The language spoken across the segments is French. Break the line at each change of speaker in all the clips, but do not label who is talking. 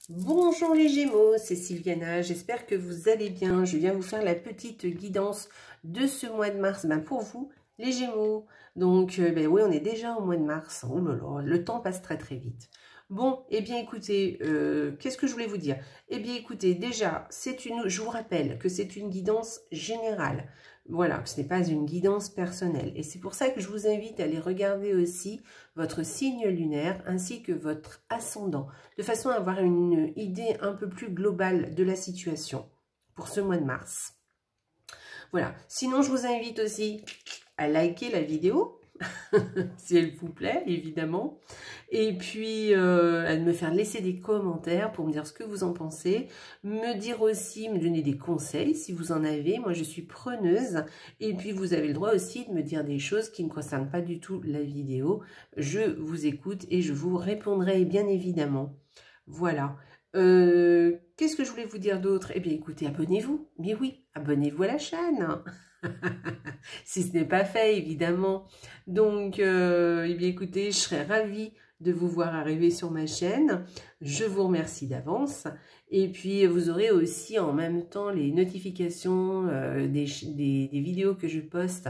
Bonjour les Gémeaux, c'est Sylviana, j'espère que vous allez bien. Je viens vous faire la petite guidance de ce mois de mars pour vous, les Gémeaux. Donc, oui, on est déjà au mois de mars. Oh là là, le temps passe très très vite. Bon, eh bien écoutez, qu'est-ce que je voulais vous dire? Eh bien écoutez, déjà, je vous rappelle que c'est une guidance générale. Voilà, ce n'est pas une guidance personnelle. Et c'est pour ça que je vous invite à aller regarder aussi votre signe lunaire ainsi que votre ascendant, de façon à avoir une idée un peu plus globale de la situation pour ce mois de mars. Voilà, sinon je vous invite aussi à liker la vidéo, si elle vous plaît, évidemment. Et puis, à me faire laisser des commentaires pour me dire ce que vous en pensez. Me dire aussi, me donner des conseils si vous en avez. Moi, je suis preneuse. Et puis, vous avez le droit aussi de me dire des choses qui ne concernent pas du tout la vidéo. Je vous écoute et je vous répondrai bien évidemment. Voilà. Qu'est-ce que je voulais vous dire d'autre? Eh bien, écoutez, abonnez-vous. Mais oui, abonnez-vous à la chaîne. Si ce n'est pas fait, évidemment. Donc, eh bien, écoutez, je serais ravie de vous voir arriver sur ma chaîne. Je vous remercie d'avance. Et puis, vous aurez aussi en même temps les notifications des vidéos que je poste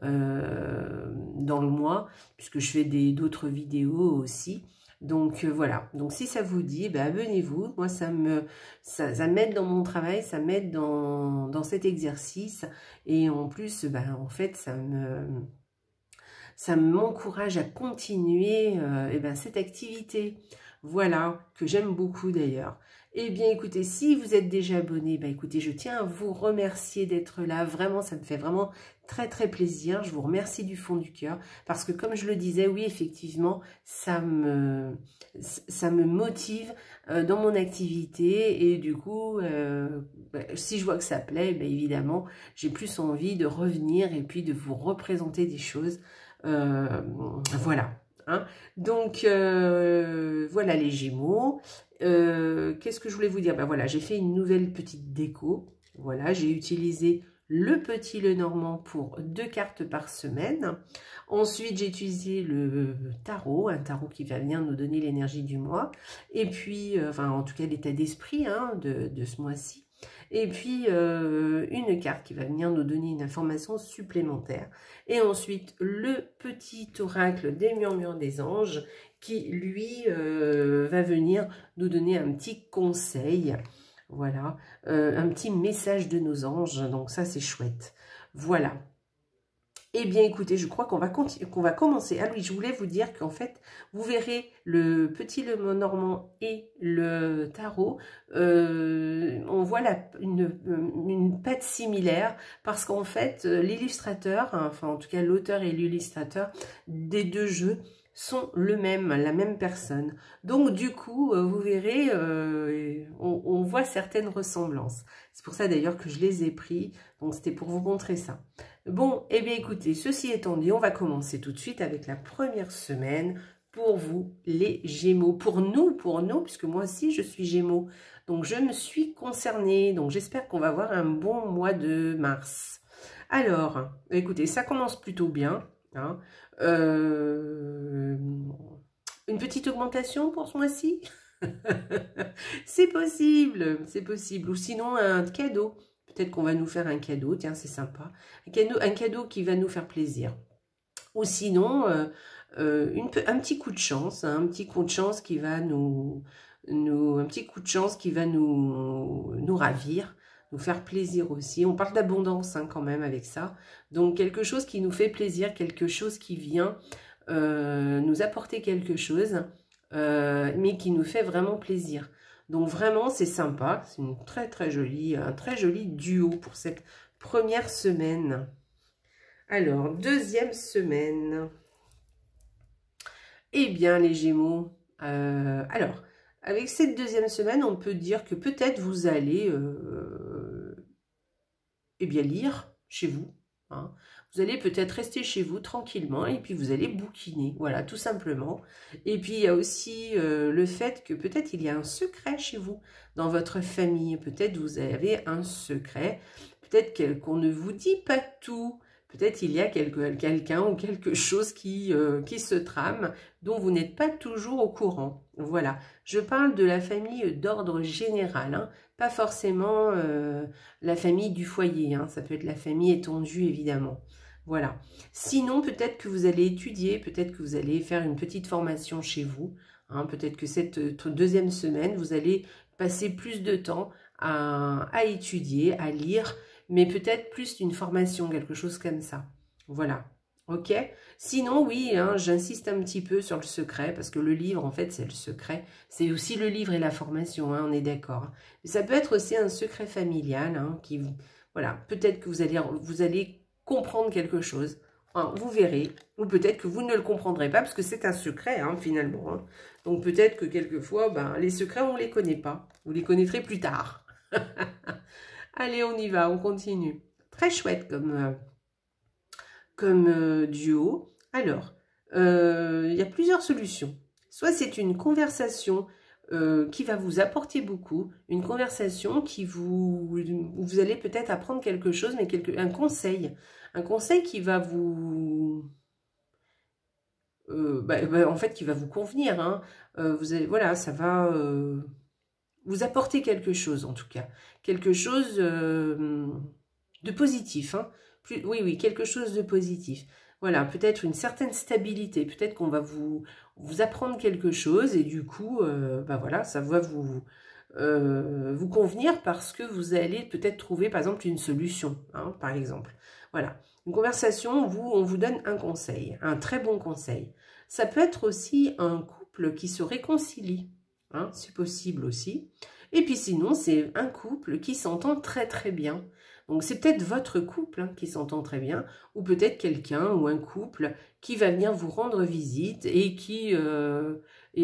dans le mois, puisque je fais d'autres vidéos aussi. Donc voilà, donc si ça vous dit, abonnez-vous. Moi, ça m'aide dans mon travail, ça m'aide dans cet exercice. Et en plus, en fait, ça m'encourage à continuer cette activité. Voilà, que j'aime beaucoup d'ailleurs. Eh bien, écoutez, si vous êtes déjà abonné, écoutez, je tiens à vous remercier d'être là. Vraiment, ça me fait vraiment très, très plaisir. Je vous remercie du fond du cœur. Parce que, comme je le disais, oui, effectivement, ça me motive dans mon activité. Et du coup, si je vois que ça plaît, évidemment, j'ai plus envie de revenir et puis de vous représenter des choses. Voilà. Hein. Donc, voilà les Gémeaux. Qu'est-ce que je voulais vous dire? Voilà, j'ai fait une nouvelle petite déco. Voilà, j'ai utilisé le petit Lenormand pour 2 cartes par semaine. Ensuite, j'ai utilisé le tarot, un tarot qui va venir nous donner l'énergie du mois. Et puis, en tout cas, l'état d'esprit de ce mois-ci. Et puis, une carte qui va venir nous donner une information supplémentaire. Et ensuite, le petit oracle des murmures des anges qui, lui, va venir nous donner un petit conseil. Voilà, un petit message de nos anges. Donc ça, c'est chouette. Voilà. Eh bien, écoutez, je crois qu'on va commencer. Ah oui, je voulais vous dire qu'en fait, vous verrez le petit Lenormand et le tarot, on voit une patte similaire parce qu'en fait, l'illustrateur, enfin en tout cas l'auteur et l'illustrateur des deux jeux sont la même personne. Donc du coup, vous verrez, on voit certaines ressemblances. C'est pour ça d'ailleurs que je les ai pris. Donc c'était pour vous montrer ça. Bon, eh bien écoutez, ceci étant dit, on va commencer tout de suite avec la première semaine pour vous, les Gémeaux. Pour nous, puisque moi aussi je suis Gémeaux. Donc je me suis concernée, donc j'espère qu'on va avoir un bon mois de mars. Alors, écoutez, ça commence plutôt bien. Hein. Une petite augmentation pour ce mois-ci. C'est possible, c'est possible. Ou sinon un cadeau. Peut-être qu'on va nous faire un cadeau, tiens, c'est sympa. Un cadeau qui va nous faire plaisir. Ou sinon, un petit coup de chance, hein, un petit coup de chance qui va nous ravir, nous faire plaisir aussi. On parle d'abondance quand même avec ça. Donc quelque chose qui nous fait plaisir, quelque chose qui vient nous apporter quelque chose, mais qui nous fait vraiment plaisir. Donc vraiment, c'est sympa. C'est un très joli duo pour cette première semaine. Alors, deuxième semaine. Eh bien, les Gémeaux. Alors, avec cette deuxième semaine, on peut dire que peut-être vous allez lire chez vous. Hein. Vous allez peut-être rester chez vous tranquillement et puis vous allez bouquiner, voilà, tout simplement. Et puis, il y a aussi le fait que peut-être il y a un secret chez vous, dans votre famille. Peut-être vous avez un secret, peut-être qu'on ne vous dit pas tout. peut-être il y a quelqu'un ou quelque chose qui se trame, dont vous n'êtes pas toujours au courant. Voilà, je parle de la famille d'ordre général, hein, pas forcément la famille du foyer, hein, ça peut être la famille étendue évidemment. Voilà. Sinon, peut-être que vous allez étudier, peut-être que vous allez faire une petite formation chez vous. Hein, peut-être que cette deuxième semaine, vous allez passer plus de temps à étudier, à lire, mais peut-être plus d'une formation, quelque chose comme ça. Voilà. Ok? Sinon, oui, hein, j'insiste un petit peu sur le secret, parce que le livre, en fait, c'est le secret. C'est aussi le livre et la formation, hein, on est d'accord. Mais ça peut être aussi un secret familial, hein, qui, voilà, peut-être que vous allez comprendre quelque chose. Hein, vous verrez. Ou peut-être que vous ne le comprendrez pas, parce que c'est un secret, hein, finalement. Hein. Donc peut-être que quelquefois, ben, les secrets, on ne les connaît pas. Vous les connaîtrez plus tard. Allez, on y va, on continue. Très chouette comme duo. Alors, il y a plusieurs solutions. Soit c'est une conversation qui va vous apporter beaucoup, une conversation où vous allez peut-être apprendre quelque chose, mais un conseil qui va vous... en fait, qui va vous convenir. Hein. Voilà, ça va vous apporter quelque chose, en tout cas. Quelque chose de positif. Hein. Oui, quelque chose de positif. Voilà, peut-être une certaine stabilité. Peut-être qu'on va vous apprendre quelque chose et du coup, voilà, ça va vous convenir parce que vous allez peut-être trouver, par exemple, une solution, hein, par exemple. Voilà, une conversation où on vous donne un conseil, un très bon conseil. Ça peut être aussi un couple qui se réconcilie, hein, c'est possible aussi. Et puis sinon, c'est un couple qui s'entend très très bien. Donc c'est peut-être votre couple, hein, qui s'entend très bien, ou peut-être quelqu'un ou un couple qui va venir vous rendre visite et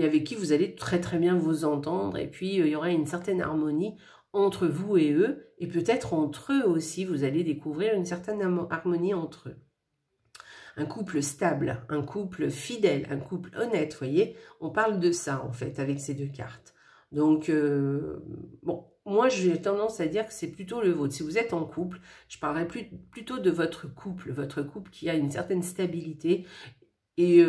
avec qui vous allez très très bien vous entendre. Et puis il y aura une certaine harmonie entre vous et eux, et peut-être entre eux aussi, vous allez découvrir une certaine harmonie entre eux. Un couple stable, un couple fidèle, un couple honnête, vous voyez, on parle de ça en fait avec ces deux cartes. Donc, bon, moi j'ai tendance à dire que c'est plutôt le vôtre. Si vous êtes en couple, je parlerai plutôt de votre couple qui a une certaine stabilité et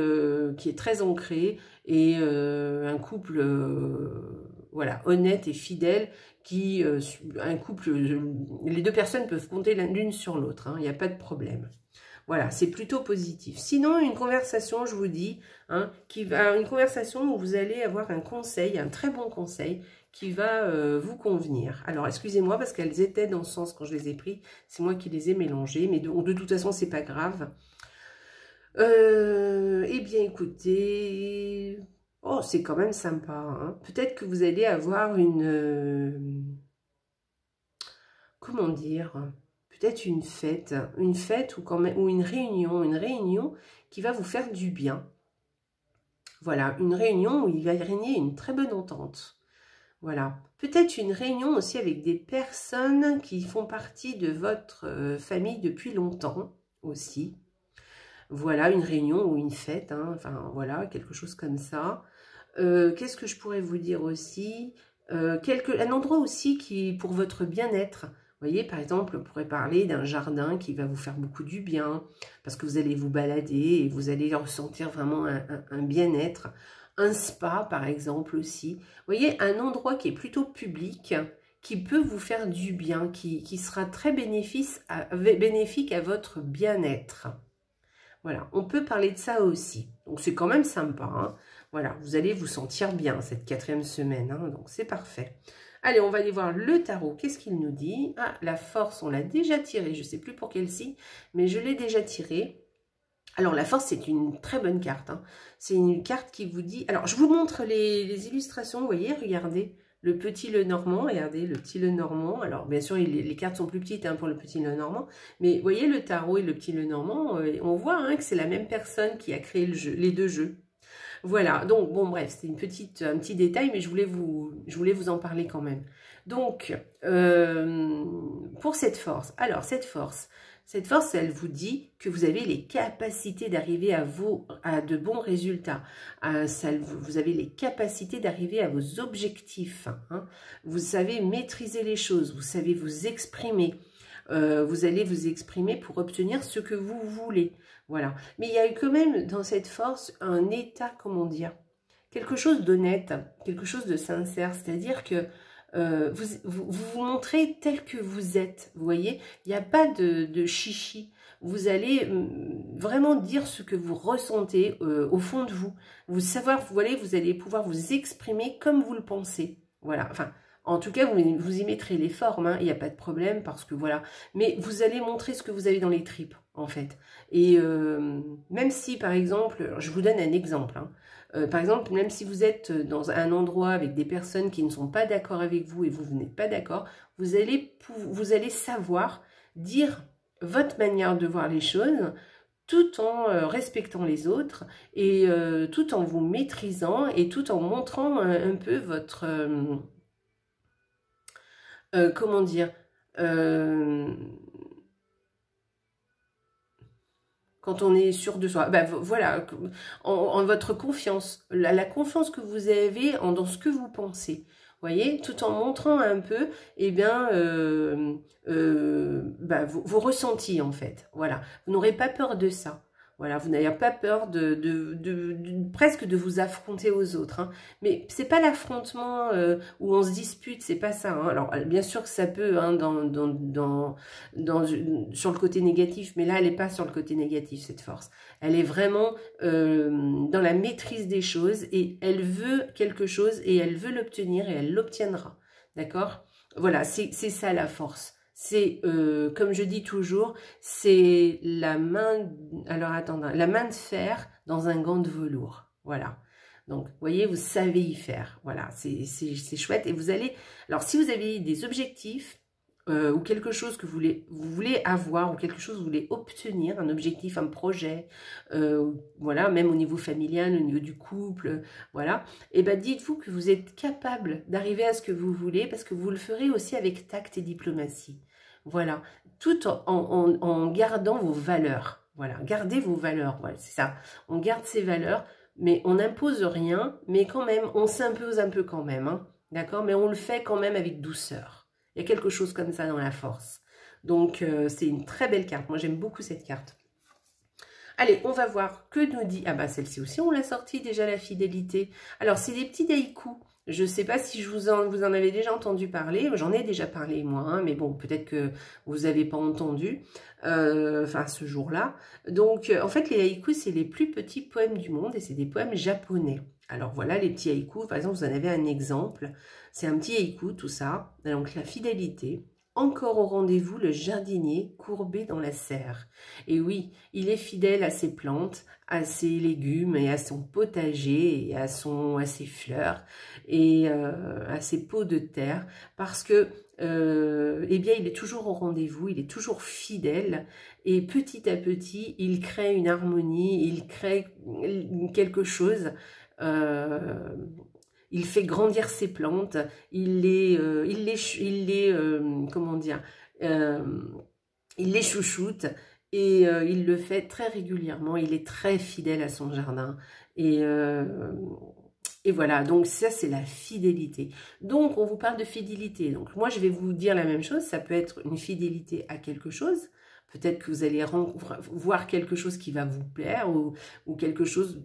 qui est très ancré, et un couple voilà, honnête et fidèle, un couple, les deux personnes peuvent compter l'une sur l'autre, hein, il n'y a pas de problème. Voilà, c'est plutôt positif. Sinon, une conversation, je vous dis, hein, une conversation où vous allez avoir un conseil, un très bon conseil, qui va vous convenir. Alors, excusez-moi, parce qu'elles étaient dans ce sens quand je les ai pris. C'est moi qui les ai mélangées, mais de toute façon, c'est pas grave. Eh bien, écoutez... Oh, c'est quand même sympa. Hein. Peut-être que vous allez avoir comment dire, peut-être une fête ou une réunion qui va vous faire du bien. Voilà, une réunion où il va y régner une très bonne entente. Voilà, peut-être une réunion aussi avec des personnes qui font partie de votre famille depuis longtemps aussi. Voilà, une réunion ou une fête, hein, enfin voilà, quelque chose comme ça. Qu'est-ce que je pourrais vous dire aussi? Un endroit aussi pour votre bien-être. Vous voyez, par exemple, on pourrait parler d'un jardin qui va vous faire beaucoup du bien, parce que vous allez vous balader et vous allez ressentir vraiment un bien-être. Un spa, par exemple, aussi. Vous voyez, un endroit qui est plutôt public, qui peut vous faire du bien, qui sera très bénéfique à votre bien-être. Voilà, on peut parler de ça aussi. Donc, c'est quand même sympa. Hein. Voilà, vous allez vous sentir bien cette 4e semaine. Hein, donc, c'est parfait. Allez, on va aller voir le tarot. Qu'est-ce qu'il nous dit? Ah, la force, on l'a déjà tirée. Je ne sais plus pour quel signe, mais je l'ai déjà tirée. Alors, la force, c'est une très bonne carte. Hein. C'est une carte qui vous dit... Alors, je vous montre les illustrations. Vous voyez, regardez. Le petit Lenormand, regardez, le petit Lenormand. Alors, bien sûr, les cartes sont plus petites, hein, pour le petit Lenormand. Mais vous voyez, le tarot et le petit Lenormand, on voit, hein, que c'est la même personne qui a créé les deux jeux. Voilà, donc, bon, bref, c'est un petit détail, mais je voulais vous en parler quand même. Donc, pour cette force, alors, cette force, elle vous dit que vous avez les capacités d'arriver à de bons résultats. Vous avez les capacités d'arriver à vos objectifs. Hein. Vous savez maîtriser les choses, vous savez vous exprimer. vous allez vous exprimer pour obtenir ce que vous voulez. Voilà. Mais il y a quand même dans cette force un état, comment dire, quelque chose d'honnête, quelque chose de sincère. C'est-à-dire que vous montrez tel que vous êtes. Vous voyez, il n'y a pas de chichi. Vous allez vraiment dire ce que vous ressentez au fond de vous. Vous allez pouvoir vous exprimer comme vous le pensez. Voilà. Enfin, en tout cas, vous y mettrez les formes, hein, il n'y a pas de problème parce que voilà. Mais vous allez montrer ce que vous avez dans les tripes, en fait. Et même si, par exemple, je vous donne un exemple, hein, par exemple, même si vous êtes dans un endroit avec des personnes qui ne sont pas d'accord avec vous et vous n'êtes pas d'accord, vous allez savoir dire votre manière de voir les choses tout en respectant les autres et tout en vous maîtrisant et tout en montrant un peu votre... comment dire, quand on est sûr de soi, ben, voilà, en votre confiance, la confiance que vous avez dans ce que vous pensez, voyez, tout en montrant un peu, eh bien, ben, vos ressentis en fait, voilà, vous n'aurez pas peur de ça. Voilà, vous n'avez pas peur presque de vous affronter aux autres. Hein. Mais c'est pas l'affrontement où on se dispute, c'est pas ça. Hein. Alors, bien sûr que ça peut hein, sur le côté négatif, mais là, elle n'est pas sur le côté négatif, cette force. Elle est vraiment dans la maîtrise des choses et elle veut quelque chose et elle veut l'obtenir et elle l'obtiendra. D'accord? Voilà, c'est ça la force. C'est, comme je dis toujours, c'est la main, alors attendez, la main de fer dans un gant de velours. Voilà. Donc, vous voyez, vous savez y faire. Voilà, c'est chouette. Et vous allez, alors si vous avez des objectifs ou quelque chose que vous voulez avoir ou quelque chose que vous voulez obtenir, un objectif, un projet, voilà, même au niveau familial, au niveau du couple, voilà, et ben dites-vous que vous êtes capable d'arriver à ce que vous voulez parce que vous le ferez aussi avec tact et diplomatie. Voilà, tout en gardant vos valeurs. Voilà, gardez vos valeurs, voilà, c'est ça. On garde ses valeurs, mais on n'impose rien, mais quand même, on s'impose un peu quand même, hein, d'accord? Mais on le fait quand même avec douceur. Il y a quelque chose comme ça dans la force. Donc, c'est une très belle carte. Moi, j'aime beaucoup cette carte. Allez, on va voir que nous dit... Ah bah, celle-ci aussi, on l'a sortie déjà, la fidélité. Alors, c'est des petits haïkus. Je ne sais pas si vous en avez déjà entendu parler. J'en ai déjà parlé, moi. Hein, mais bon, peut-être que vous n'avez pas entendu. Enfin, ce jour-là. Donc, en fait, les haïkus, c'est les plus petits poèmes du monde. Et c'est des poèmes japonais. Alors, voilà, les petits haïkus. Par exemple, vous en avez un exemple. C'est un petit haïku, tout ça. Donc, la fidélité. Encore au rendez-vous, le jardinier courbé dans la serre. Et oui, il est fidèle à ses plantes, à ses légumes et à son potager et à ses fleurs et à ses pots de terre parce que eh bien, il est toujours au rendez-vous, il est toujours fidèle et petit à petit, il crée une harmonie, il crée quelque chose. Il fait grandir ses plantes, comment dire, il les chouchoute et il le fait très régulièrement. Il est très fidèle à son jardin et voilà, donc ça c'est la fidélité. Donc on vous parle de fidélité. Donc moi je vais vous dire la même chose, ça peut être une fidélité à quelque chose. Peut-être que vous allez voir quelque chose qui va vous plaire ou quelque chose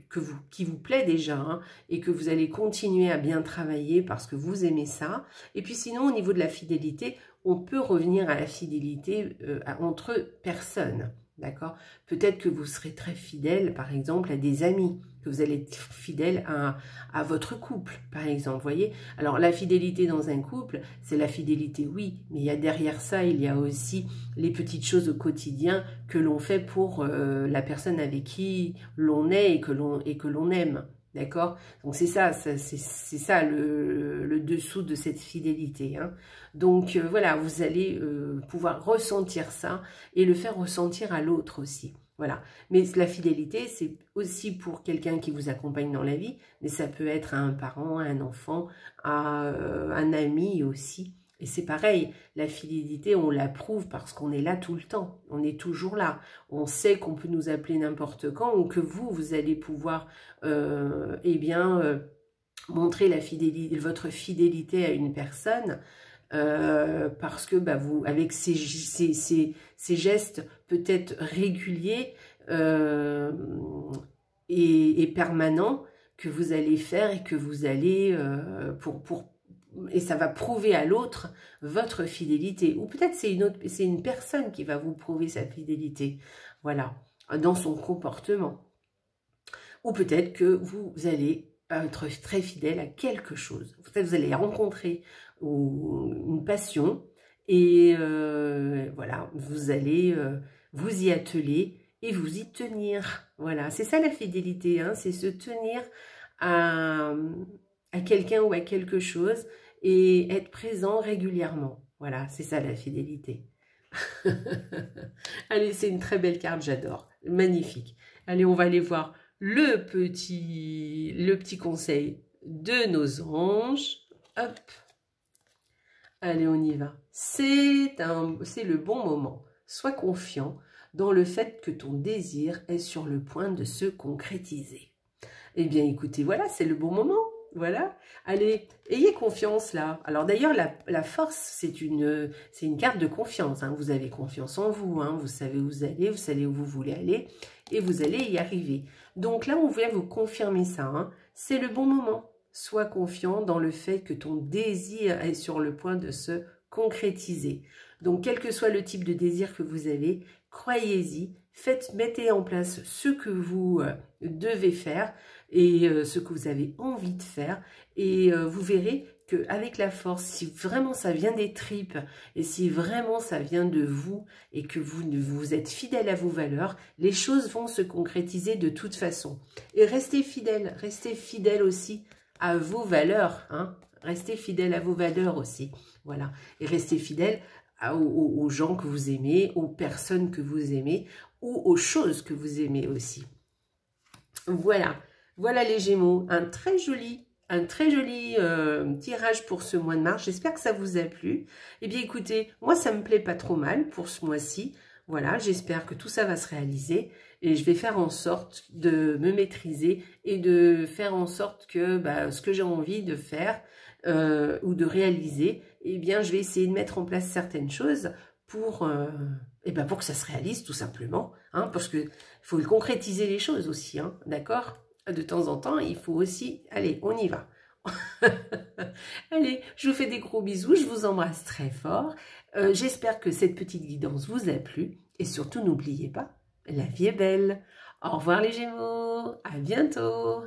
qui vous plaît déjà hein, et que vous allez continuer à bien travailler parce que vous aimez ça. Et puis sinon, au niveau de la fidélité, on peut revenir à la fidélité entre personnes. D'accord? Peut-être que vous serez très fidèle, par exemple, à des amis, que vous allez être fidèle à votre couple, par exemple, voyez. Alors, la fidélité dans un couple, c'est la fidélité, oui, mais il y a derrière ça, il y a aussi les petites choses au quotidien que l'on fait pour la personne avec qui l'on est et que l'on aime. D'accord? Donc c'est ça le dessous de cette fidélité. Hein. Donc voilà, vous allez pouvoir ressentir ça et le faire ressentir à l'autre aussi. Voilà. Mais la fidélité, c'est aussi pour quelqu'un qui vous accompagne dans la vie, mais ça peut être à un parent, à un enfant, à un ami aussi. Et c'est pareil, la fidélité, on la prouve parce qu'on est là tout le temps. On est toujours là. On sait qu'on peut nous appeler n'importe quand ou que vous allez pouvoir montrer votre fidélité à une personne parce que bah, vous, avec ces gestes peut-être réguliers et permanents que vous allez faire et que vous allez et ça va prouver à l'autre votre fidélité. Ou peut-être c'est une personne qui va vous prouver sa fidélité, voilà, dans son comportement. Ou peut-être que vous allez être très fidèle à quelque chose. Peut-être vous allez rencontrer une passion et voilà, vous allez vous y atteler et vous y tenir. Voilà, c'est ça la fidélité, hein, c'est se tenir à quelqu'un ou à quelque chose et être présent régulièrement. Voilà, c'est ça la fidélité. Allez, c'est une très belle carte, j'adore. Magnifique. Allez, on va aller voir le petit conseil de nos anges. Hop. Allez, on y va. C'est le bon moment. Sois confiant dans le fait que ton désir est sur le point de se concrétiser. Eh bien, écoutez, voilà, c'est le bon moment. Voilà. Allez, ayez confiance là. Alors d'ailleurs, la force, c'est une carte de confiance. Hein. Vous avez confiance en vous. Hein. Vous savez où vous allez, vous savez où vous voulez aller et vous allez y arriver. Donc là, on vient vous confirmer ça. Hein. C'est le bon moment. Sois confiant dans le fait que ton désir est sur le point de se concrétiser. Donc, quel que soit le type de désir que vous avez, croyez-y, mettez en place ce que vous devez faire et ce que vous avez envie de faire. Et vous verrez qu'avec la force, si vraiment ça vient des tripes et si vraiment ça vient de vous et que vous êtes fidèle à vos valeurs, les choses vont se concrétiser de toute façon. Et restez fidèle aussi à vos valeurs, hein. Restez fidèle à vos valeurs aussi, voilà. Et restez fidèle aux gens que vous aimez, aux personnes que vous aimez ou aux choses que vous aimez aussi. Voilà, voilà les Gémeaux, un très joli tirage pour ce mois de mars. J'espère que ça vous a plu. Eh bien écoutez, moi ça me plaît pas trop mal pour ce mois-ci. Voilà, j'espère que tout ça va se réaliser et je vais faire en sorte de me maîtriser et de faire en sorte que ce que j'ai envie de faire ou de réaliser, eh bien je vais essayer de mettre en place certaines choses pour que ça se réalise tout simplement, hein, parce que faut concrétiser les choses aussi, hein, d'accord? De temps en temps, il faut aussi... Allez, on y va. Allez, je vous fais des gros bisous, je vous embrasse très fort. J'espère que cette petite guidance vous a plu. Et surtout, n'oubliez pas, la vie est belle. Au revoir les Gémeaux, à bientôt.